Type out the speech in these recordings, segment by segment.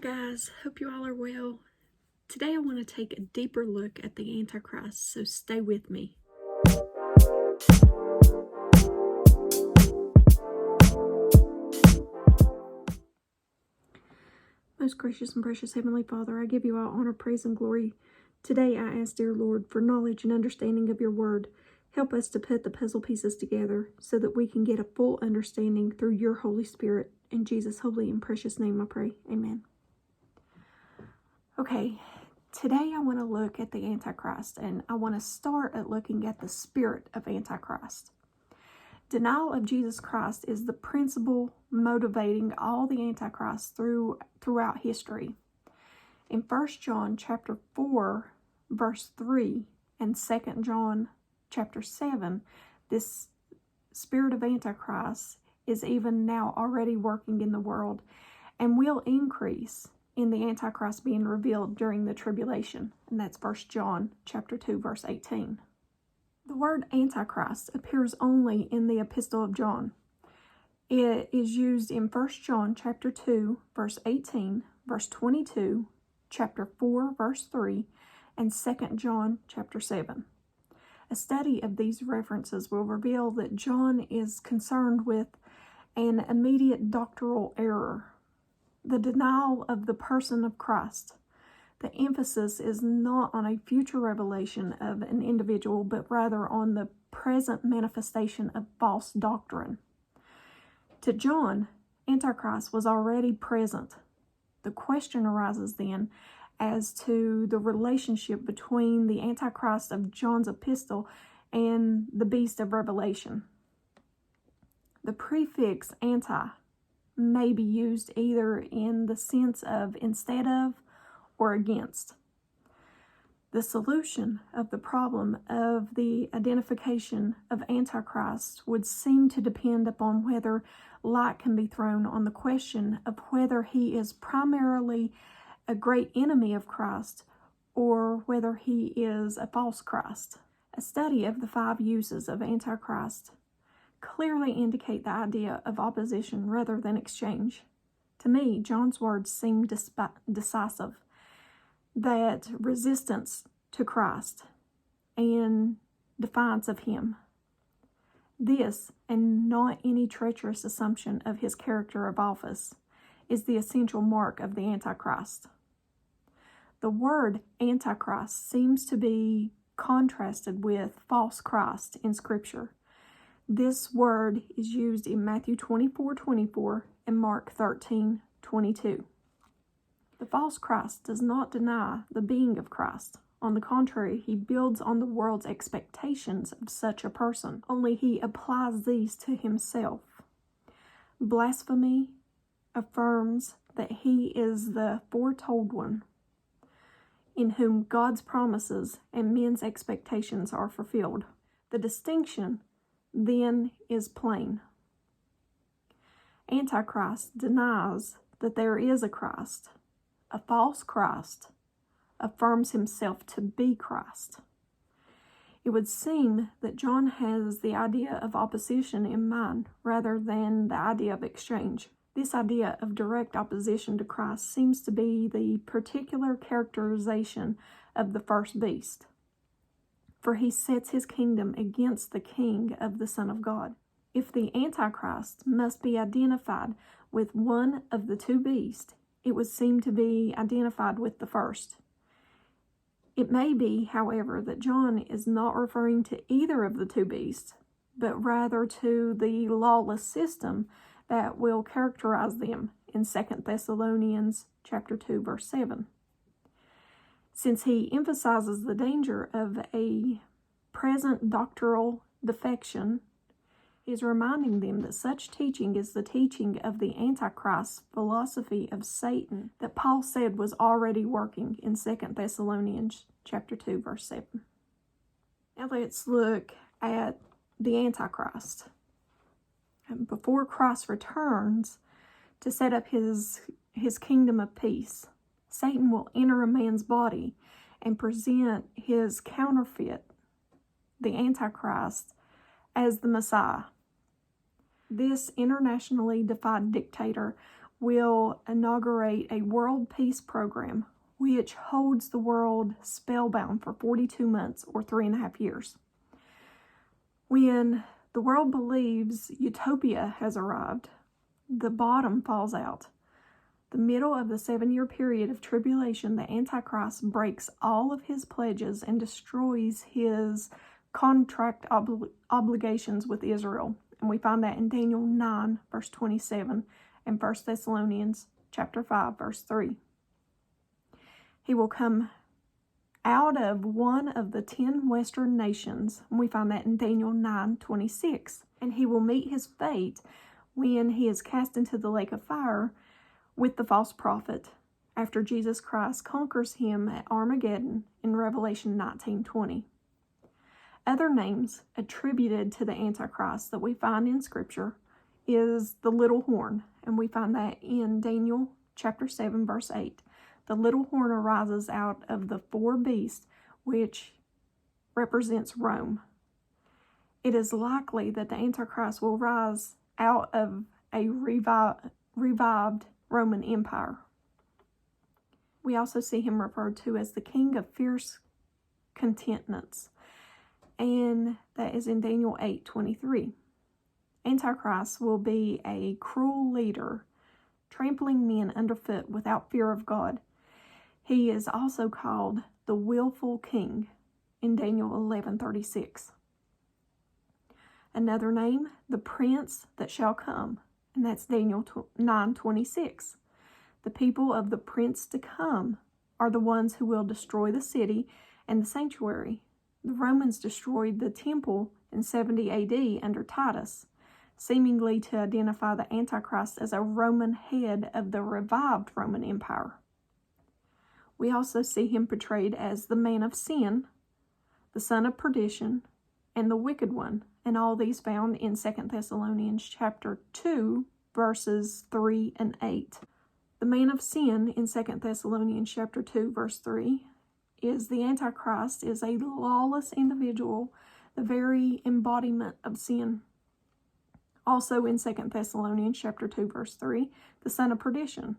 guys, hope you all are well. Today I want to take a deeper look at the Antichrist, so stay with me. Most gracious and precious Heavenly Father, I give you all honor, praise, and glory. Today I ask, dear Lord, for knowledge and understanding of your word. Help us to put the puzzle pieces together so that we can get a full understanding through your Holy Spirit. In Jesus' holy and precious name I pray. Amen. Okay, today I want to look at the Antichrist, and I want to start at looking at the spirit of Antichrist. Denial of Jesus Christ is the principle motivating all the Antichrists throughout history. In 1 John chapter 4, verse 3, and 2 John chapter 7, this spirit of Antichrist is even now already working in the world and will increase in the Antichrist being revealed during the tribulation. And that's 1 John chapter 2, verse 18. The word Antichrist appears only in the Epistle of John. It is used in 1 John chapter 2, verse 18, verse 22, chapter 4, verse 3, and 2 John chapter 7. A study of these references will reveal that John is concerned with an immediate doctrinal error, the denial of the person of Christ. The emphasis is not on a future revelation of an individual, but rather on the present manifestation of false doctrine. To John, Antichrist was already present. The question arises then as to the relationship between the Antichrist of John's epistle and the beast of Revelation. The prefix anti may be used either in the sense of instead of or against. The solution of the problem of the identification of Antichrist would seem to depend upon whether light can be thrown on the question of whether he is primarily a great enemy of Christ or whether he is a false Christ. A study of the 5 uses of Antichrist clearly indicate the idea of opposition rather than exchange. To me, John's words seem decisive, that resistance to Christ and defiance of him. This, and not any treacherous assumption of his character of office, is the essential mark of the Antichrist. The word Antichrist seems to be contrasted with false Christ in Scripture. This word is used in Matthew 24:24 and Mark 13:22. The false Christ does not deny the being of Christ. On the contrary, he builds on the world's expectations of such a person, only he applies these to himself. Blasphemy affirms that he is the foretold one, in whom God's promises and men's expectations are fulfilled. The distinction then is plain. Antichrist denies that there is a Christ. A false Christ affirms himself to be Christ. It would seem that John has the idea of opposition in mind rather than the idea of exchange. This idea of direct opposition to Christ seems to be the particular characterization of the first beast, for he sets his kingdom against the king of the Son of God. If the Antichrist must be identified with one of the 2 beasts, it would seem to be identified with the first. It may be, however, that John is not referring to either of the 2 beasts, but rather to the lawless system that will characterize them in 2 Thessalonians chapter 2, verse 7. Since he emphasizes the danger of a present doctrinal defection, he is reminding them that such teaching is the teaching of the Antichrist philosophy of Satan that Paul said was already working in 2 Thessalonians chapter 2, verse 7. Now let's look at the Antichrist. And before Christ returns to set up his kingdom of peace, Satan will enter a man's body and present his counterfeit, the Antichrist, as the Messiah. This internationally defied dictator will inaugurate a world peace program which holds the world spellbound for 42 months or 3.5 years. When the world believes utopia has arrived, the bottom falls out. The middle of the 7-year period of tribulation, the Antichrist breaks all of his pledges and destroys his contract obligations with Israel. And we find that in Daniel 9, verse 27, and 1 Thessalonians chapter 5, verse 3. He will come out of one of the 10 western nations, and we find that in Daniel 9:26. And he will meet his fate when he is cast into the lake of fire with the false prophet, after Jesus Christ conquers him at Armageddon in Revelation 19:20. Other names attributed to the Antichrist that we find in Scripture is the little horn, and we find that in Daniel chapter 7, verse 8. The little horn arises out of the 4 beasts, which represents Rome. It is likely that the Antichrist will rise out of a revived Roman Empire. We also see him referred to as the king of fierce countenance, and that is in Daniel 8:23. Antichrist will be a cruel leader, trampling men underfoot without fear of God. He is also called the willful king in Daniel 11:36. Another name, the prince that shall come, and that's Daniel 9:26. The people of the prince to come are the ones who will destroy the city and the sanctuary. The Romans destroyed the temple in 70 AD under Titus, seemingly to identify the Antichrist as a Roman head of the revived Roman Empire. We also see him portrayed as the man of sin, the son of perdition, and the wicked one, and all these found in 2 Thessalonians chapter 2, verses 3 and 8. The man of sin in 2 Thessalonians chapter 2, verse 3, is the Antichrist is a lawless individual, the very embodiment of sin. Also in 2 Thessalonians chapter 2, verse 3, the son of perdition.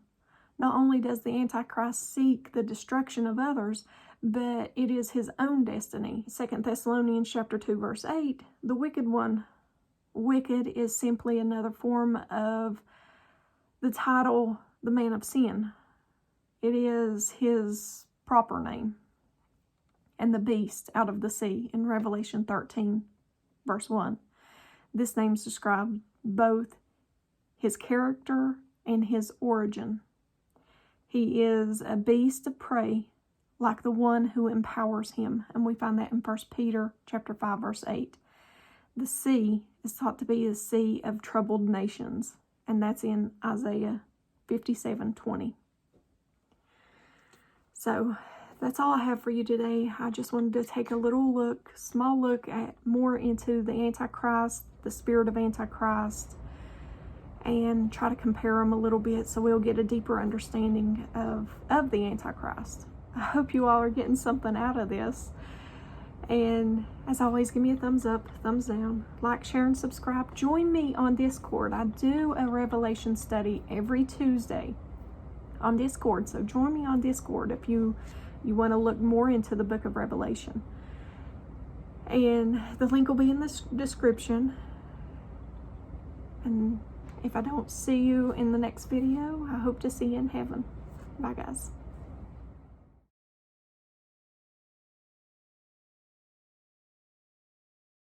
Not only does the Antichrist seek the destruction of others, but it is his own destiny. 2 Thessalonians chapter 2, verse 8, the wicked one. Wicked is simply another form of the title, the man of sin. It is his proper name. And the beast out of the sea in Revelation 13, verse 1. This name's described both his character and his origin. He is a beast of prey, like the one who empowers him, and we find that in 1 Peter chapter 5, verse 8. The sea is thought to be the sea of troubled nations, and that's in Isaiah 57:20. So that's all I have for you today. I just wanted to take a small look at more into the Antichrist, the spirit of Antichrist, and try to compare them a little bit so we'll get a deeper understanding of the Antichrist. I hope you all are getting something out of this. And as always, give me a thumbs up, thumbs down, like, share, and subscribe. Join me on Discord. I do a Revelation study every Tuesday on Discord. So join me on Discord if you want to look more into the book of Revelation. And the link will be in the description. And if I don't see you in the next video, I hope to see you in heaven. Bye, guys.